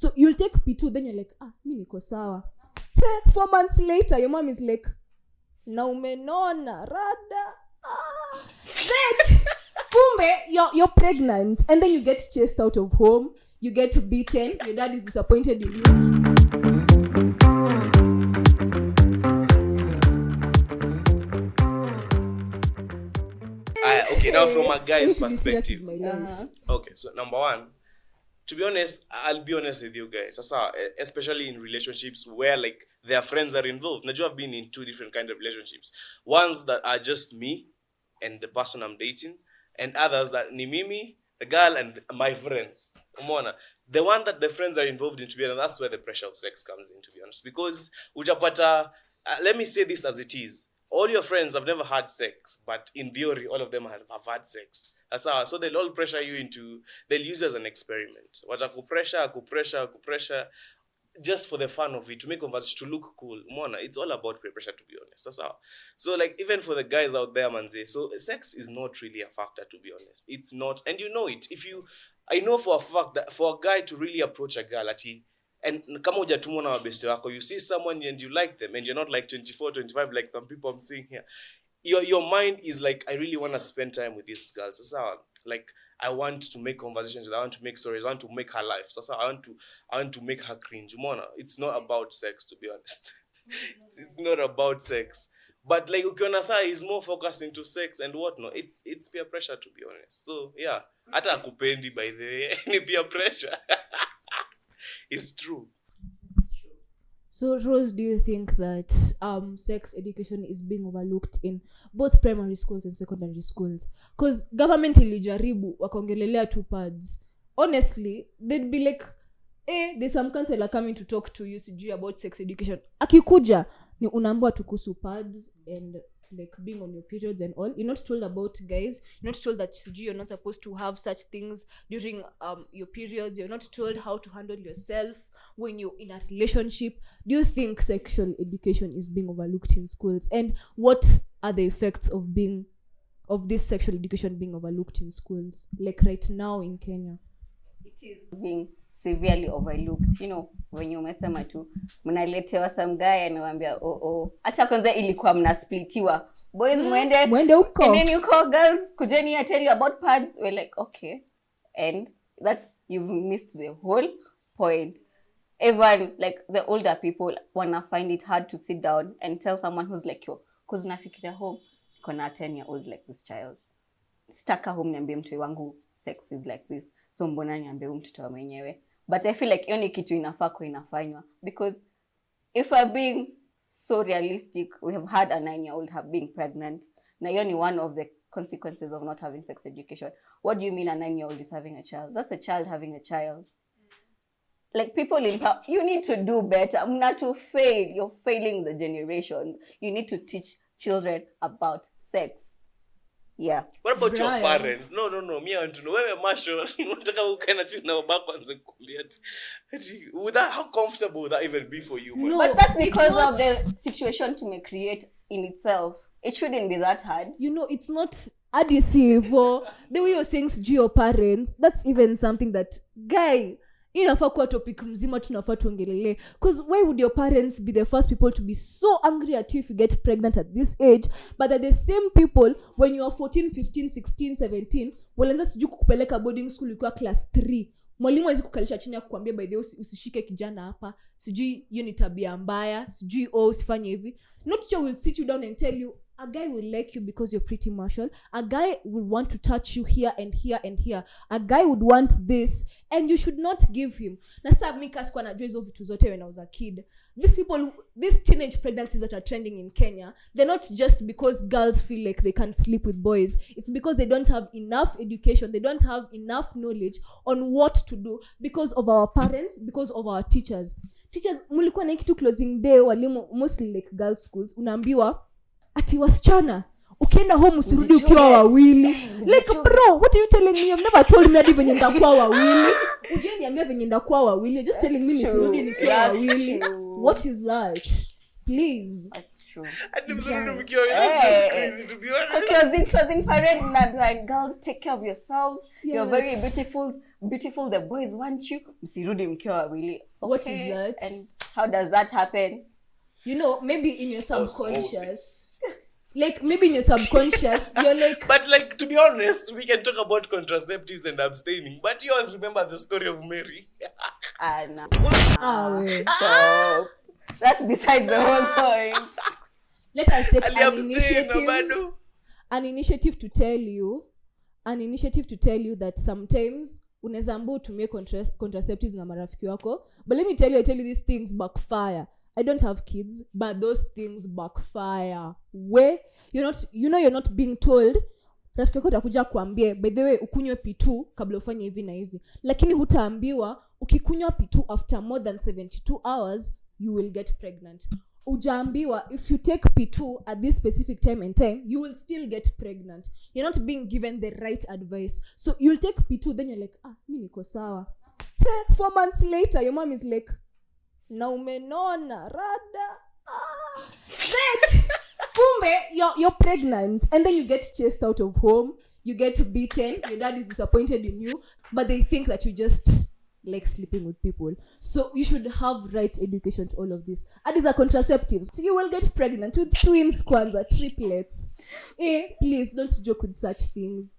So you'll take P2, then you're like, mi niko sawa. 4 months later, your mom is like, na umenona rada. Then kumbe you're pregnant, and then you get chased out of home, you get beaten, your dad is disappointed in you. Okay, now from a guy's perspective. Okay, so number one, to be honest, I'll be honest with you guys. Especially in relationships where like their friends are involved. Najua, I've been in 2 different kind of relationships. Ones that are just me and the person I'm dating, and others that ni mimi, the girl, and my friends. Umona. The one that the friends are involved in, to be honest, that's where the pressure of sex comes in, to be honest. Because ujapata, let me say this as it is. All your friends have never had sex, but in theory, all of them have had sex. That's how. So they'll all pressure you into, they'll use you as an experiment. Pressure, just for the fun of it, to make conversation, to look cool. Mona, it's all about peer pressure, to be honest. That's how. So like, even for the guys out there, manze, so sex is not really a factor, to be honest. It's not, and you know it. I know for a fact that for a guy to really approach a girl, and kama hujatumwa na wabeste wako, you see someone and you like them, and you're not like 24, 25 like some people I'm seeing here. Your mind is like, I really want to spend time with these girls. That's how, like, I want to make conversations, I want to make stories, I want to make her life. So I want to make her cringe. Mona, it's not about sex, to be honest. It's not about sex. But like ukiona saa is more focused into sex and whatnot. It's peer pressure, to be honest. So yeah, hata akupendi by the way, any peer pressure. It's true. So Rose, do you think that sex education is being overlooked in both primary schools and secondary schools? Because government ilijaribu wakaongelelea 2 pads. Honestly, they'd be like, there's some counselor coming to talk to you sijui about sex education. Akikuja ni unaambiwa tukuhusu pads and like being on your periods and all. You're not told about guys. You're not told that you're not supposed to have such things during your periods. You're not told how to handle yourself when you're in a relationship. Do you think sexual education is being overlooked in schools? And what are the effects of this sexual education being overlooked in schools, like right now in Kenya? It is being severely overlooked. You know, when you umesema tu mnaletewa some guy anawaambia acha kwanza ilikuwa mnasplitiwa boys mwende huko and then you call girls kujeni I tell you about pads. We're like, okay, and you've missed the whole point. Even like the older people wanna find it hard to sit down and tell someone who's like you, cause unafikiria home kona 10-year-old like this child, staka home niambie mtu wangu sex is like this, so mbona niambie mtoto mwenyewe. But I feel like hiyo ni kitu inafaa inafanywa, because if we're being so realistic, we have had a 9-year-old have been pregnant. Na hiyo ni one of the consequences of not having sex education. What do you mean a 9-year-old is having a child? That's a child having a child. Like, people in power, you need to do better. Not to fail. You're failing the generation. You need to teach children about sex. Yeah. What about Brian? Your parents? No. Me, I want to know. Wewe Marshall, unataka ukaena chini na babako anze kukulia ati. How comfortable would that even be for you? No, but that's because of the situation to make create in itself. It shouldn't be that hard. You know, it's not adhesive for the way you're saying to your parents. That's even something that guy inafaa kuwa topic mzima tunafaa tuongelele. Because why would your parents be the first people to be so angry at you if you get pregnant at this age, but at the same people when you are 14, 15, 16, 17 walianza sijui kukupeleka boarding school ukiwa class 3, mwalimu hawezi kukalisha chini ya kukuambia by the way usishike kijana hapa, sijui hiyo ni tabia mbaya, sijui usifanye hivi. No teacher will sit you down and tell you a guy will like you because you're pretty, Marshall. A guy will want to touch you here and here and here. A guy would want this and you should not give him. Na sasa mika sikuwa najua hizo vitu zote when I was a kid. These teenage pregnancies that are trending in Kenya, they're not just because girls feel like they can't sleep with boys. It's because they don't have enough education. They don't have enough knowledge on what to do because of our parents, because of our teachers. Teachers, mulikuwa na kitu closing day, walimu, mostly like girls schools, unaambiwa ati wasichana ukienda home usirudi ukiwa wawili. Like, bro, what are you telling me? You've never told me venye ndakuwa wawili. Uje niambia venye ndakuwa wawili. You're just telling me nisirudi nikiwa wawili. What is that? Please. That's true. That's crazy, to be honest. Closing parade and girls, take care of yourselves. Yes. You're very beautiful. beautiful, the boys want you, msirudi mkiwa wawili. What is that? And how does that happen? You know, maybe in your subconscious. Like, maybe in your subconscious, you're like... But like, to be honest, we can talk about contraceptives and abstaining. But you all remember the story of Mary. No. Wait. So, that's besides the whole point. Let us take an initiative to tell you that sometimes unaweza ambu utumie contraceptives na marafiki wako. But let me tell you these things backfire. I don't have kids, but those things backfire. Where you're not being told, rafiki yako atakuja kuambia, by the way, ukunywe P2 kabla ufanye hivi na hivi. Lakini hutaambiwa ukikunywa P2 after more than 72 hours, you will get pregnant. Ujaambiwa if you take P2 at this specific time and time, you will still get pregnant. You're not being given the right advice. So you'll take P2, then you're like, mimi niko sawa. 4 months later, your mom is like, na umenona rada. Then kumbe you're pregnant, and then you get chased out of home, you get beaten, your dad is disappointed in you, but they think that you just like sleeping with people. So you should have right education to all of this. And these are contraceptives. So you will get pregnant with twins, kwanza, triplets. Please don't joke with such things.